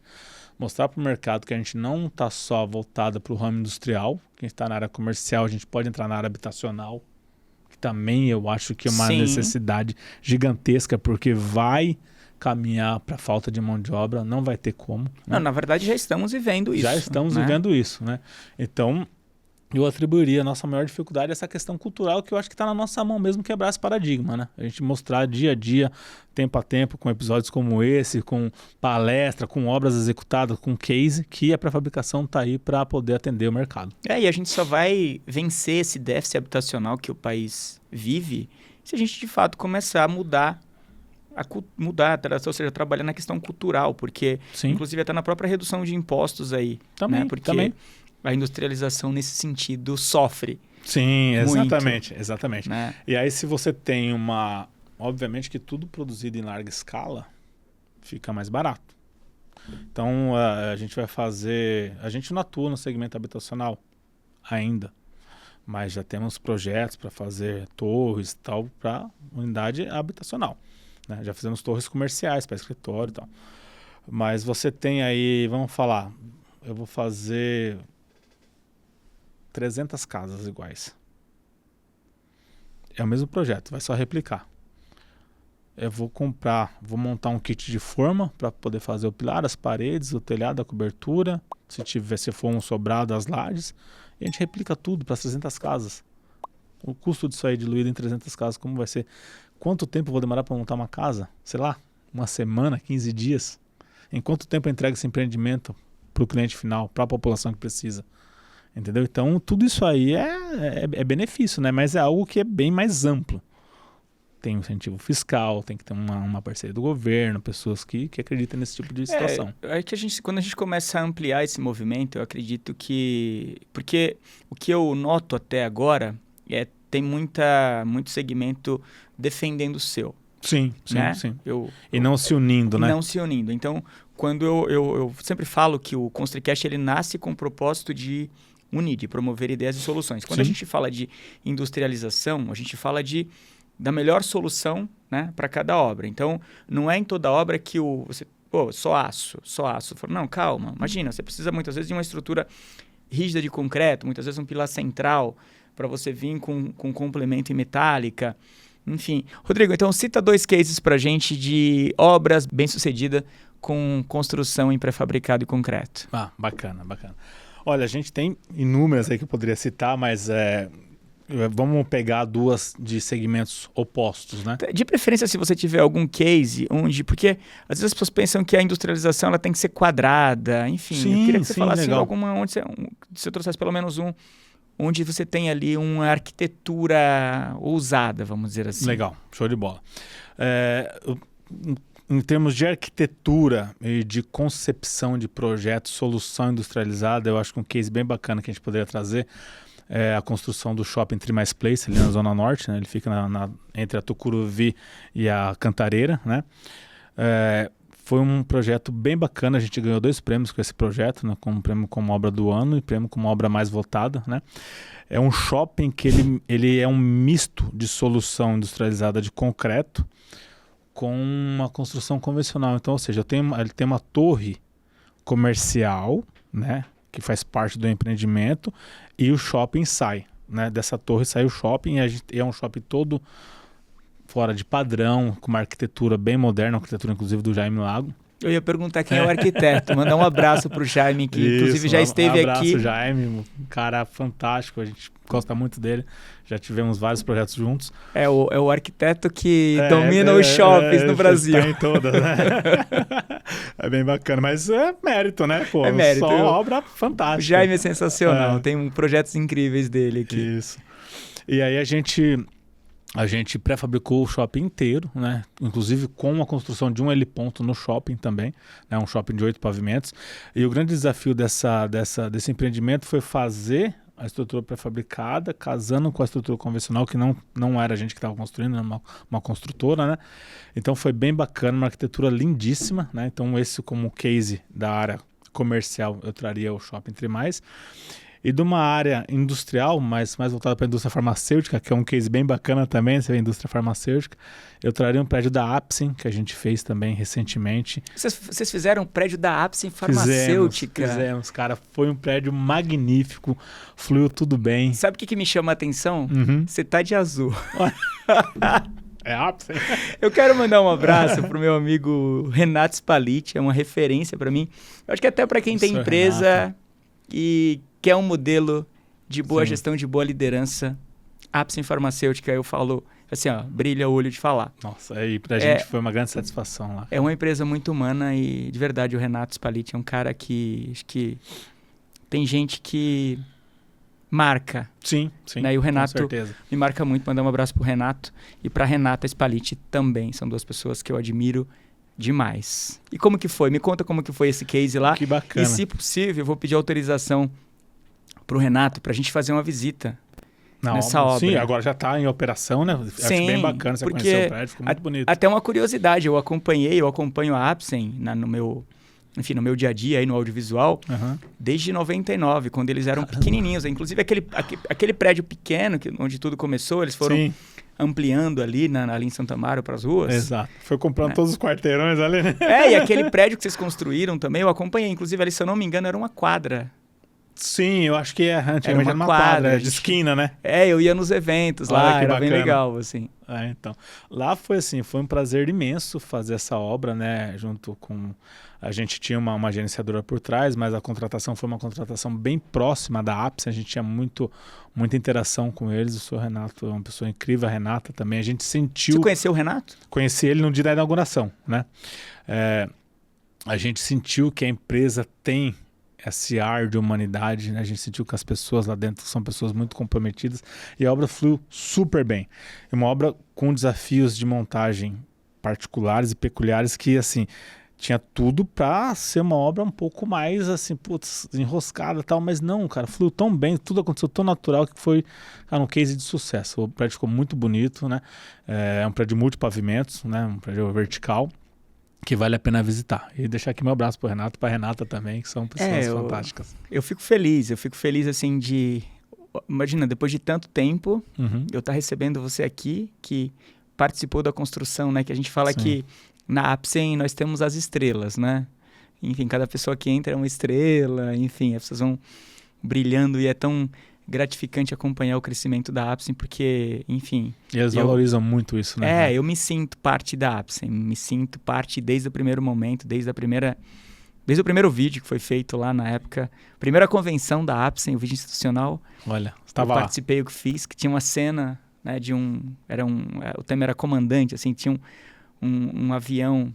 mostrar para o mercado que a gente não está só voltado para o ramo industrial, que a gente está na área comercial, a gente pode entrar na área habitacional, que também eu acho que é uma Sim. necessidade gigantesca, porque vai caminhar para falta de mão de obra, não vai ter como. Né? Não, na verdade já estamos vivendo isso. Já estamos né? vivendo isso, né? Então, eu atribuiria a nossa maior dificuldade a essa questão cultural, que eu acho que está na nossa mão mesmo quebrar esse paradigma, né? A gente mostrar dia a dia, tempo a tempo, com episódios como esse, com palestra, com obras executadas, com case, que a pré-fabricação está aí para poder atender o mercado. E a gente só vai vencer esse déficit habitacional que o país vive se a gente de fato começar a mudar, ou seja, trabalhar na questão cultural, porque Sim. inclusive até na própria redução de impostos aí, Também, né? Porque também. a industrialização nesse sentido sofre. Sim, exatamente, muito, exatamente. Né? E aí se você tem obviamente que tudo produzido em larga escala fica mais barato. Então a gente não atua no segmento habitacional ainda, mas já temos projetos para fazer torres e tal para unidade habitacional. Né? Já fizemos torres comerciais para escritório e tal. Mas você tem aí, vamos falar, eu vou fazer 300 casas iguais. É o mesmo projeto, vai só replicar. Eu vou montar um kit de forma para poder fazer o pilar, as paredes, o telhado, a cobertura, se for um sobrado, as lajes, e a gente replica tudo para 300 casas. O custo disso aí diluído em 300 casas, como vai ser? Quanto tempo eu vou demorar para montar uma casa? Sei lá, uma semana, 15 dias? Em quanto tempo eu entrego esse empreendimento para o cliente final, para a população que precisa? Entendeu? Então, tudo isso aí é benefício, né? Mas é algo que é bem mais amplo. Tem um incentivo fiscal, tem que ter uma parceria do governo, pessoas que acreditam nesse tipo de situação. Quando a gente começa a ampliar esse movimento, eu acredito que... Porque o que eu noto até agora tem muito segmento defendendo o seu. Sim, né? sim. E não se unindo, né? Não se unindo. Então, quando eu sempre falo que o ConstruiCast ele nasce com o propósito de unir, de promover ideias e soluções. Quando a gente fala de industrialização, a gente fala da melhor solução, né, para cada obra. Então, não é em toda obra que só aço. Não, calma. Imagina, você precisa muitas vezes de uma estrutura rígida de concreto, muitas vezes um pilar central, para você vir com complemento em metálica. Enfim. Rodrigo, então cita 2 cases para a gente de obras bem-sucedidas com construção em pré-fabricado e concreto. Bacana. Olha, a gente tem inúmeras aí que eu poderia citar, mas vamos pegar 2 de segmentos opostos, né? De preferência, se você tiver algum case porque às vezes as pessoas pensam que a industrialização ela tem que ser quadrada, enfim. Eu queria que você falasse legal. alguma onde você trouxesse pelo menos onde você tem ali uma arquitetura ousada, vamos dizer assim. Legal, show de bola. Em termos de arquitetura e de concepção de projeto, solução industrializada, eu acho que um case bem bacana que a gente poderia trazer é a construção do Shopping Trimais Place, ali na Zona Norte, né? Ele fica entre a Tucuruvi e a Cantareira, né? Foi um projeto bem bacana, a gente ganhou 2 prêmios com esse projeto, né? Um prêmio como obra do ano e prêmio como obra mais votada, né? É um shopping que ele é um misto de solução industrializada de concreto com uma construção convencional. Então, ou seja, ele tem uma torre comercial, né? Que faz parte do empreendimento, e o shopping sai, né? Dessa torre sai o shopping, e é um shopping todo fora de padrão, com uma arquitetura bem moderna, arquitetura inclusive do Jaime Lago. Eu ia perguntar quem é o arquiteto, mandar um abraço pro Jaime, que inclusive já esteve aqui. Um abraço, Jaime, um cara fantástico, a gente gosta muito dele, já tivemos vários projetos juntos. É o arquiteto que domina os shoppings no Brasil. Está em todas, né? É bem bacana, mas é mérito, né? Pô, é mérito. Só obra fantástica. O Jaime é sensacional, tem projetos incríveis dele aqui. Isso. E aí a gente pré-fabricou o shopping inteiro, né? Inclusive com a construção de um heliponto no shopping também, né? Um shopping de 8 pavimentos. E o grande desafio desse empreendimento foi fazer a estrutura pré-fabricada, casando com a estrutura convencional, que não era a gente que estava construindo, era uma construtora, né? Então foi bem bacana, uma arquitetura lindíssima, né? Então esse como case da área comercial eu traria o Shopping Trimais. E de uma área industrial, mais voltada para a indústria farmacêutica, que é um case bem bacana também, essa indústria farmacêutica, eu traria um prédio da Apsen, que a gente fez também recentemente. Vocês fizeram um prédio da Apsen farmacêutica? Fizemos, cara. Foi um prédio magnífico, fluiu tudo bem. Sabe o que me chama a atenção? Você tá de azul. É Apsen? Eu quero mandar um abraço pro meu amigo Renato Spalletti, é uma referência para mim. Eu acho que até para quem tem empresa... Renato. E quer um modelo de boa gestão, de boa liderança, Apsen Farmacêutica, eu falo assim, ó, brilha o olho de falar. Nossa, aí pra gente foi uma grande satisfação lá. É uma empresa muito humana e, de verdade, o Renato Spalletti é um cara que, acho que tem gente que marca. Sim, né? E o Renato com certeza. Me marca muito, mandar um abraço pro Renato e pra Renata Spalletti também, são duas pessoas que eu admiro demais. E como que foi? Me conta como que foi esse case lá. Que bacana. E se possível, eu vou pedir autorização pro Renato pra gente fazer uma visita nessa obra. Sim, agora já tá em operação, né? Sim, acho bem bacana você conhecer o prédio, ficou muito bonito. Até uma curiosidade, eu acompanho a Apsen no meu dia a dia aí no audiovisual, desde 99, quando eles eram pequenininhos. Inclusive aquele prédio pequeno onde tudo começou, eles foram ampliando ali em Santo Amaro para as ruas. Exato. Foi comprando todos os quarteirões ali, né? E aquele prédio que vocês construíram também, eu acompanhei. Inclusive ali, se eu não me engano, era uma quadra. Sim, eu acho que antigamente era uma quadra de esquina, né? Eu ia nos eventos lá, era bem legal, assim. Então. Lá foi um prazer imenso fazer essa obra, né? Junto com... A gente tinha uma gerenciadora por trás, mas a contratação foi uma contratação bem próxima da Apsen. A gente tinha muita interação com eles. O senhor Renato é uma pessoa incrível, a Renata também. A gente sentiu... Você conheceu o Renato? Conheci ele no dia da inauguração, né? A gente sentiu que a empresa tem esse ar de humanidade, né? A gente sentiu que as pessoas lá dentro são pessoas muito comprometidas e a obra fluiu super bem. É uma obra com desafios de montagem particulares e peculiares que, assim, tinha tudo para ser uma obra um pouco mais, assim, enroscada e tal, mas não, cara, fluiu tão bem, tudo aconteceu tão natural que foi, um case de sucesso. O prédio ficou muito bonito, né? É um prédio multipavimentos, né? Um prédio vertical, que vale a pena visitar. E deixar aqui meu abraço pro Renato e pra Renata também, que são pessoas fantásticas. Eu fico feliz assim de... Imagina, depois de tanto tempo, eu estar recebendo você aqui, que participou da construção, né? Que a gente fala que na Apsen nós temos as estrelas, né? Enfim, cada pessoa que entra é uma estrela, enfim, as pessoas vão brilhando e é tão gratificante acompanhar o crescimento da Apsen, porque, enfim... E eles valorizam muito isso, né? Eu me sinto parte da Apsen, me sinto parte desde o primeiro momento, desde o primeiro vídeo que foi feito lá na época, primeira convenção da Apsen, o vídeo institucional. Olha, estava lá. Eu participei, eu fiz, que tinha uma cena, né, o tema era comandante, assim, tinha um avião,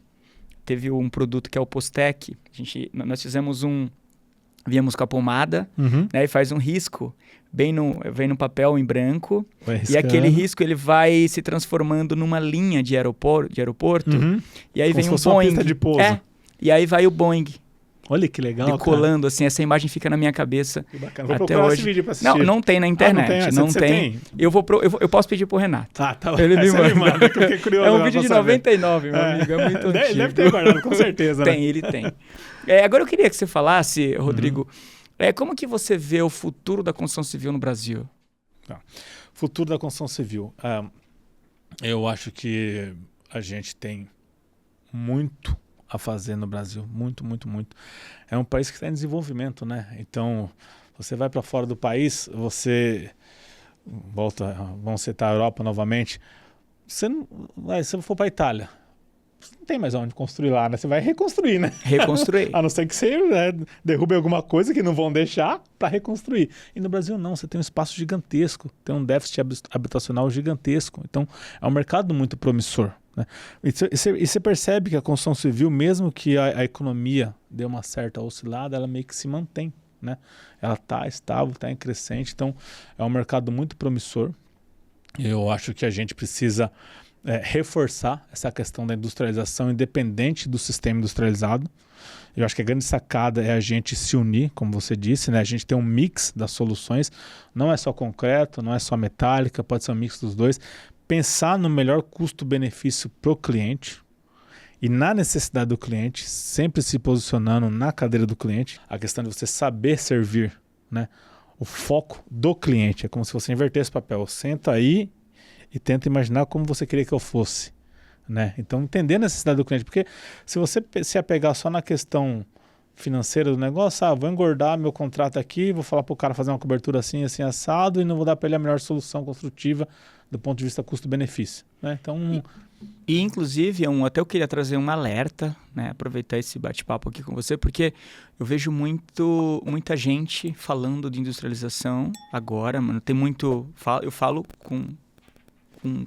teve um produto que é o Postec, nós fizemos viemos com a pomada, né, e faz um risco, vem no papel em branco, e aquele risco ele vai se transformando numa linha de aeroporto, e aí vem um Boeing. Uma pista de pouso. E aí vai o Boeing. Olha que legal, decolando, assim, essa imagem fica na minha cabeça. Que bacana. Vou até procurar hoje. Esse vídeo pra assistir. Não tem na internet. Não tem. Eu posso pedir pro Renato. Tá bom. Ele me manda. Que eu fiquei curioso. É um vídeo de 99, meu amigo. É muito antigo. Deve ter guardado, com certeza. Tem, ele tem. Agora eu queria que você falasse, Rodrigo, como que você vê o futuro da construção civil no Brasil? Futuro da construção civil. Eu acho que a gente tem muito a fazer no Brasil, muito, muito, muito. É um país que está em desenvolvimento, né? Então, você vai para fora do país, você vamos citar a Europa novamente, se você for para a Itália, você não tem mais onde construir lá, né? Você vai reconstruir, né? Reconstruir. A não ser que você derrube alguma coisa que não vão deixar para reconstruir. E no Brasil não, você tem um espaço gigantesco, tem um déficit habitacional gigantesco. Então, é um mercado muito promissor, né? E você percebe que a construção civil, mesmo que a economia dê uma certa oscilada, ela meio que se mantém, né? Ela está estável, está em crescente, então é um mercado muito promissor. Eu acho que a gente precisa reforçar essa questão da industrialização independente do sistema industrializado. Eu acho que a grande sacada é a gente se unir, como você disse, né? A gente tem um mix das soluções, não é só concreto, não é só metálica, pode ser um mix dos dois. Pensar no melhor custo-benefício para o cliente e na necessidade do cliente, sempre se posicionando na cadeira do cliente. A questão de você saber servir, né, o foco do cliente. É como se você invertesse o papel. Senta aí e tenta imaginar como você queria que eu fosse, né? Então, entender a necessidade do cliente. Porque se você se apegar só na questão financeira do negócio, vou engordar meu contrato aqui, vou falar para o cara fazer uma cobertura assim, assim, assado, e não vou dar para ele a melhor solução construtiva do ponto de vista custo-benefício, né? Então... E inclusive, até eu queria trazer um alerta, né? Aproveitar esse bate-papo aqui com você, porque eu vejo muita gente falando de industrialização agora, mano. Tem muito... Eu falo com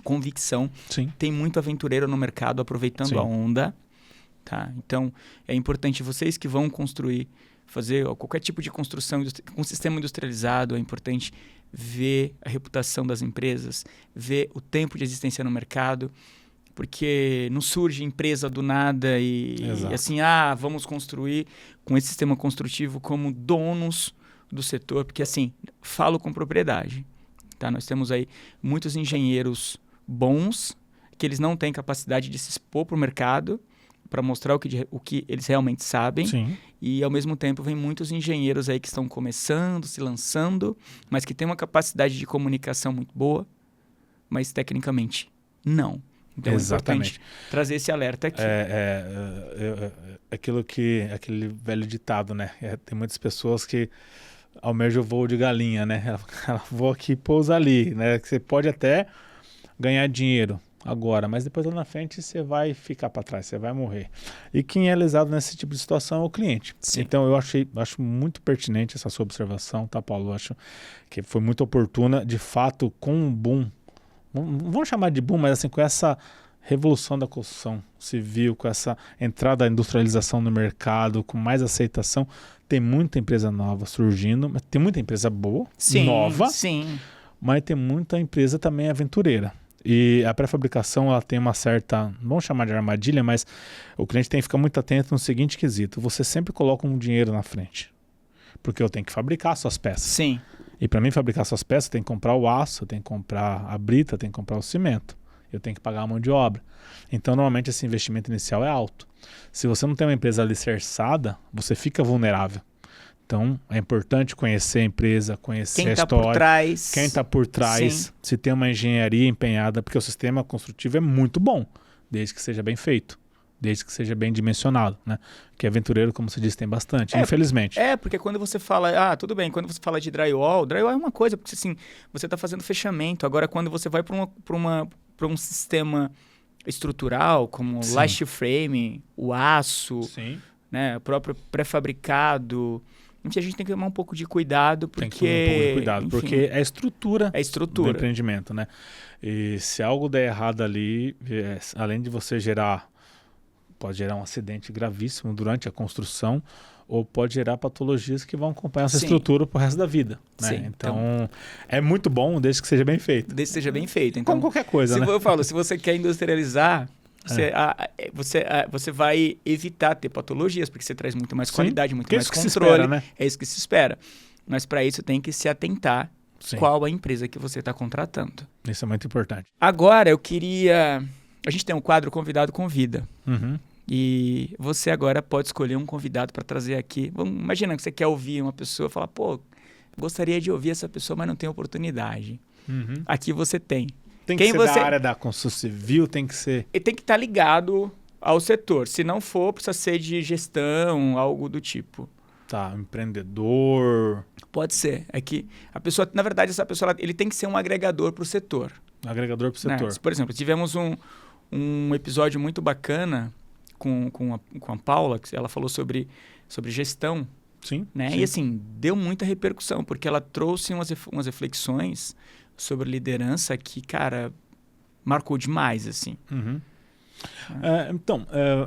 convicção. Sim. Tem muito aventureiro no mercado aproveitando Sim. a onda. Tá? Então, é importante vocês que vão construir, fazer qualquer tipo de construção com sistema industrializado, é importante ver a reputação das empresas, ver o tempo de existência no mercado, porque não surge empresa do nada e assim, vamos construir com esse sistema construtivo como donos do setor, porque assim, falo com propriedade. Tá? Nós temos aí muitos engenheiros bons, que eles não têm capacidade de se expor para o mercado, para mostrar o que eles realmente sabem. Sim. E, ao mesmo tempo, vem muitos engenheiros aí que estão começando, se lançando, mas que têm uma capacidade de comunicação muito boa, mas tecnicamente não. Então, exatamente. É importante trazer esse alerta aqui. Aquele velho ditado, né? Tem muitas pessoas que almejam o voo de galinha, né? Ela voa aqui e pousa ali, né? Que você pode até ganhar dinheiro agora, mas depois lá na frente você vai ficar para trás, você vai morrer. E quem é lesado nesse tipo de situação é o cliente. Sim. Então eu acho muito pertinente essa sua observação, tá, Paulo? Eu acho que foi muito oportuna, de fato, com um boom. Vamos chamar de boom, mas assim, com essa revolução da construção civil, com essa entrada da industrialização no mercado, com mais aceitação, tem muita empresa nova surgindo, mas tem muita empresa boa, nova, mas tem muita empresa também aventureira. E a pré-fabricação, ela tem uma certa, não vamos chamar de armadilha, mas o cliente tem que ficar muito atento no seguinte quesito: você sempre coloca um dinheiro na frente, porque eu tenho que fabricar suas peças. Sim. E para mim fabricar suas peças, eu tenho que comprar o aço, eu tenho que comprar a brita, eu tenho que comprar o cimento, eu tenho que pagar a mão de obra. Então, normalmente, esse investimento inicial é alto. Se você não tem uma empresa alicerçada, você fica vulnerável. Então, é importante conhecer a empresa, conhecer a história. Quem está por trás. Sim. Se tem uma engenharia empenhada, porque o sistema construtivo é muito bom, desde que seja bem feito, desde que seja bem dimensionado, né? Que aventureiro, como você disse, tem bastante, infelizmente. Porque quando você fala, tudo bem, quando você fala de drywall é uma coisa, porque assim, você está fazendo fechamento. Agora, quando você vai para um sistema estrutural, como o last frame, o aço, né, o próprio pré-fabricado, a gente tem que tomar um pouco de cuidado, porque... Tem que tomar um pouco de cuidado, enfim, porque é a estrutura do empreendimento, né? E se algo der errado ali, além de você pode gerar um acidente gravíssimo durante a construção, ou pode gerar patologias que vão acompanhar essa estrutura pro resto da vida, né? Sim, então, é muito bom desde que seja bem feito. Desde que seja bem feito. Então, como qualquer coisa, né? Eu falo, se você quer industrializar, você vai evitar ter patologias, porque você traz muito mais qualidade, muito mais controle. Espera, né? É isso que se espera. Mas para isso tem que se atentar qual a empresa que você está contratando. Isso é muito importante. Agora eu queria... A gente tem um quadro Convidado Convida. Uhum. E você agora pode escolher um convidado para trazer aqui. Imagina que você quer ouvir uma pessoa e falar, gostaria de ouvir essa pessoa, mas não tem oportunidade. Uhum. Aqui você tem. Tem que ser da área da construção civil, tem que ser... E tem que estar ligado ao setor. Se não for, precisa ser de gestão, algo do tipo. Tá, empreendedor... Pode ser. É que a pessoa, na verdade, essa pessoa, ele tem que ser um agregador para o setor. Agregador para o setor. Né? Por exemplo, tivemos um episódio muito bacana com a Paula, que ela falou sobre gestão. Sim, né? sim. E assim, deu muita repercussão, porque ela trouxe umas reflexões sobre liderança que, cara, marcou demais, assim. Uhum.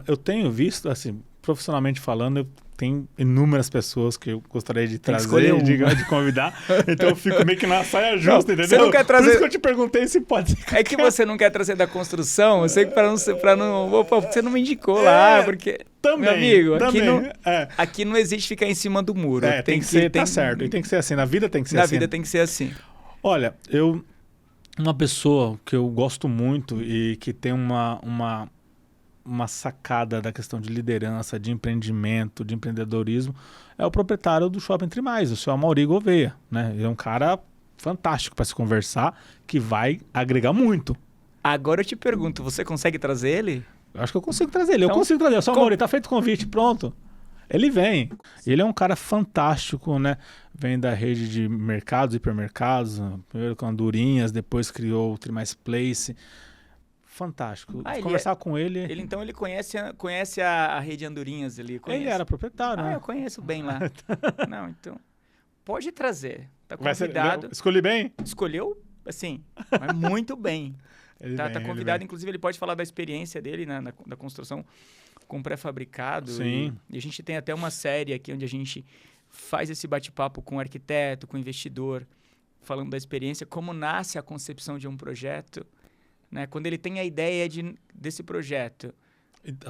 Eu tenho visto, assim, profissionalmente falando, eu tenho inúmeras pessoas que eu gostaria de trazer, de convidar. Então eu fico meio que na saia justa, entendeu? Você não quer trazer... Por isso que eu te perguntei se pode ser. É que você não quer trazer da construção, eu sei que para não... Opa, você não me indicou lá, porque... Também, meu amigo, também, aqui não existe ficar em cima do muro. Tem que ser, tá certo. E tem que ser assim, na vida tem que ser assim. Na vida tem que ser assim. Olha, uma pessoa que eu gosto muito e que tem uma uma sacada da questão de liderança, de empreendimento, de empreendedorismo, é o proprietário do Shopping Trimais, o seu Amaury Gouveia, né? Ele é um cara fantástico para se conversar, que vai agregar muito. Agora eu te pergunto, você consegue trazer ele? Eu acho que eu consigo trazer ele. Então, eu consigo trazer. O seu Amaury, tá feito o convite, pronto. Ele vem. Ele é um cara fantástico, né? Vem da rede de mercados, hipermercados, primeiro com Andorinhas, depois criou o Trimais Place. Fantástico. Conversar com ele... Então ele conhece a rede Andorinhas ali. Ele era proprietário, né? Eu conheço bem lá. Não, então... Pode trazer. Tá Vai convidado. Escolhi bem? Escolheu, assim, mas muito bem. Tá convidado, inclusive ele pode falar da experiência dele da construção com pré-fabricado. Sim. E a gente tem até uma série aqui onde a gente faz esse bate-papo com o arquiteto, com o investidor, falando da experiência, como nasce a concepção de um projeto, né? Quando ele tem a ideia desse projeto.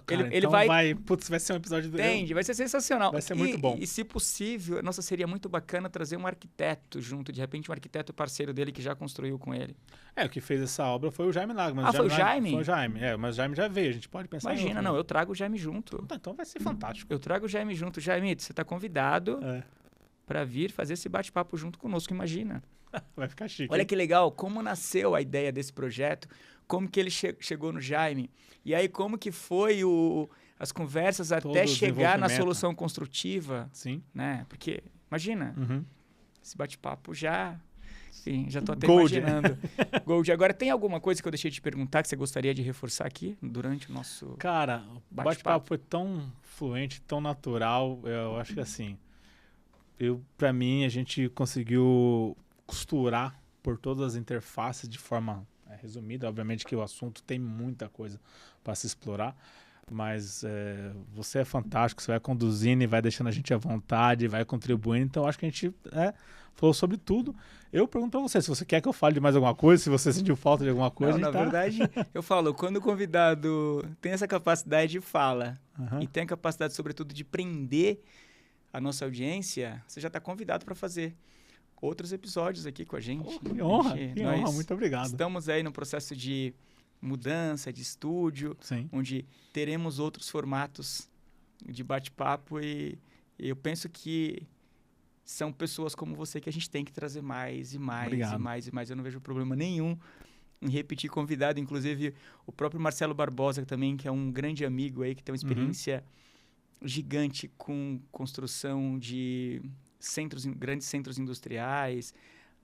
Cara, ele vai... Putz, vai ser um episódio... Entende? Vai ser sensacional. Vai ser muito bom. E se possível, nossa, seria muito bacana trazer um arquiteto junto, de repente um arquiteto parceiro dele que já construiu com ele. O que fez essa obra foi o Jaime Lago. Foi o Jaime? Foi o Jaime, mas o Jaime já veio, a gente pode pensar Imagina, eu trago o Jaime junto. Então vai ser fantástico. Eu trago o Jaime junto. Jaime, você está convidado para vir fazer esse bate-papo junto conosco, imagina. Vai ficar chique. Olha que legal, como nasceu a ideia desse projeto, como que ele chegou no Jaime, e aí como que foi as conversas até chegar na solução construtiva. Sim. Né? Porque, imagina, esse bate-papo já tô até Gold. imaginando. Gold. Agora, tem alguma coisa que eu deixei de perguntar que você gostaria de reforçar aqui durante o nosso Cara, o bate-papo foi tão fluente, tão natural, eu acho que assim, pra mim, a gente conseguiu costurar por todas as interfaces de forma resumida. Obviamente que o assunto tem muita coisa para se explorar, mas você é fantástico, você vai conduzindo e vai deixando a gente à vontade, vai contribuindo, então acho que a gente falou sobre tudo. Eu pergunto para você, se você quer que eu fale de mais alguma coisa, se você sentiu falta de alguma coisa. Não, na verdade, eu falo, quando o convidado tem essa capacidade de fala e tem a capacidade, sobretudo, de prender a nossa audiência, você já está convidado para fazer outros episódios aqui com a gente. Que honra, muito obrigado. Estamos aí no processo de mudança, de estúdio, Sim. onde teremos outros formatos de bate-papo e eu penso que são pessoas como você que a gente tem que trazer mais e mais Obrigado. e mais e mais. Eu não vejo problema nenhum em repetir convidado, inclusive o próprio Marcelo Barbosa também, que é um grande amigo aí, que tem uma experiência gigante com construção de grandes centros industriais,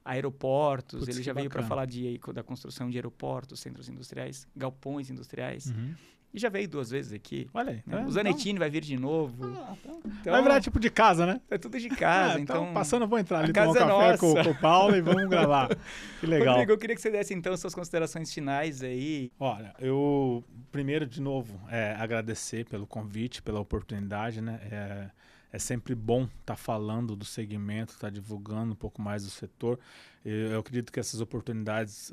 aeroportos. Putz, ele já veio para bacana. falar da construção de aeroportos, centros industriais, galpões industriais. E já veio 2 vezes aqui. Olha aí. Né? O Zanettini vai vir de novo. Então, vai virar tipo de casa, né? é tudo de casa. Então, passando, vou entrar ali, a tomar um casa é café nossa. com o Paulo e vamos gravar. Que legal. Rodrigo, eu queria que você desse então suas considerações finais aí. Olha, eu primeiro, de novo, agradecer pelo convite, pela oportunidade, né? É sempre bom estar falando do segmento, estar divulgando um pouco mais do setor. Eu acredito que essas oportunidades...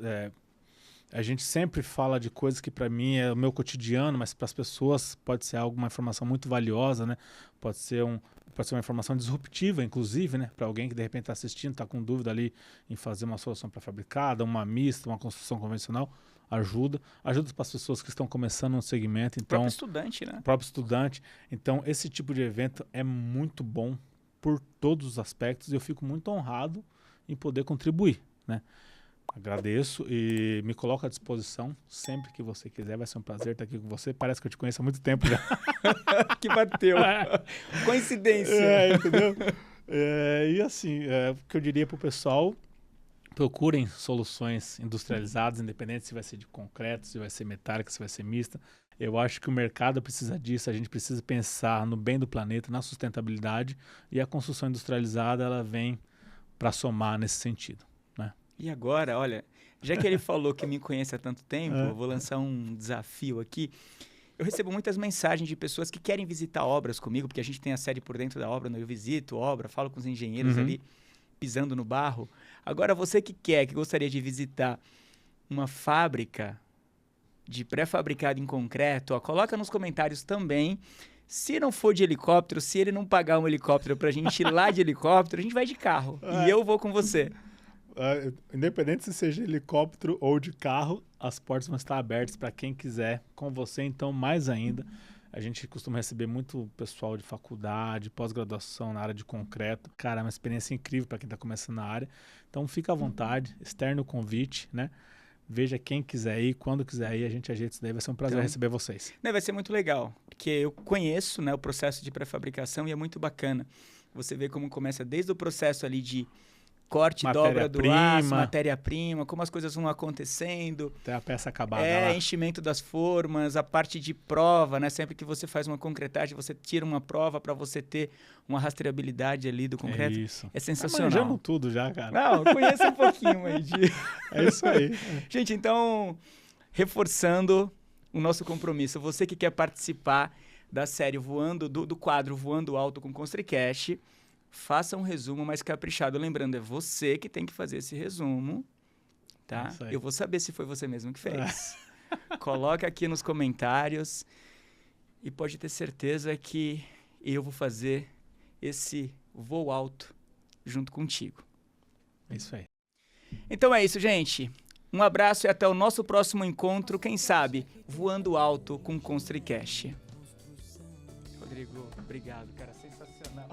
a gente sempre fala de coisas que para mim é o meu cotidiano, mas para as pessoas pode ser uma informação muito valiosa, né? Pode ser uma informação disruptiva, inclusive, né? Para alguém que de repente está assistindo, está com dúvida ali em fazer uma solução pré-fabricada, uma mista, uma construção convencional. Ajuda para as pessoas que estão começando no segmento. Então, O próprio estudante, né? O próprio estudante. Então, esse tipo de evento é muito bom por todos os aspectos e eu fico muito honrado em poder contribuir, né? Agradeço e me coloco à disposição sempre que você quiser. Vai ser um prazer estar aqui com você. Parece que eu te conheço há muito tempo já. Que bateu. Coincidência. Entendeu? E assim, o que eu diria para o pessoal, procurem soluções industrializadas, independente se vai ser de concreto, se vai ser metálica, se vai ser mista. Eu acho que o mercado precisa disso, a gente precisa pensar no bem do planeta, na sustentabilidade, e a construção industrializada ela vem para somar nesse sentido. E agora, olha, já que ele falou que me conhece há tanto tempo, eu vou lançar um desafio aqui. Eu recebo muitas mensagens de pessoas que querem visitar obras comigo, porque a gente tem a sede por dentro da obra, eu visito obra, falo com os engenheiros ali, pisando no barro. Agora, você que gostaria de visitar uma fábrica de pré-fabricado em concreto, coloca nos comentários também. Se não for de helicóptero, se ele não pagar um helicóptero pra gente ir lá de helicóptero, a gente vai de carro. E eu vou com você. Independente se seja helicóptero ou de carro, as portas vão estar abertas para quem quiser com você. Então, mais ainda, a gente costuma receber muito pessoal de faculdade, pós-graduação na área de concreto. Cara, é uma experiência incrível para quem está começando na área. Então, fica à vontade, externa o convite, né? Veja quem quiser ir, quando quiser ir, a gente ajeita isso daí. Vai ser um prazer receber vocês. Vai ser muito legal, porque eu conheço, né, o processo de pré-fabricação e é muito bacana. Você vê como começa desde o processo ali de corte, dobra do aço, matéria-prima, como as coisas vão acontecendo. Até a peça acabada lá. Enchimento das formas, a parte de prova, né? Sempre que você faz uma concretagem, você tira uma prova para você ter uma rastreabilidade ali do concreto. Isso. É sensacional. Tá manjando tudo já, cara. Não, eu conheço um pouquinho aí. É isso aí. Gente, então, reforçando o nosso compromisso, você que quer participar da série Voando, do quadro Voando Alto com Constricast, faça um resumo mais caprichado. Lembrando, é você que tem que fazer esse resumo, tá? Eu vou saber se foi você mesmo que fez. Coloca aqui nos comentários e pode ter certeza que eu vou fazer esse voo alto junto contigo. É isso aí. Então é isso, gente. Um abraço e até o nosso próximo encontro, quem sabe, Voando Alto com Constricast. Rodrigo, obrigado, cara, sensacional.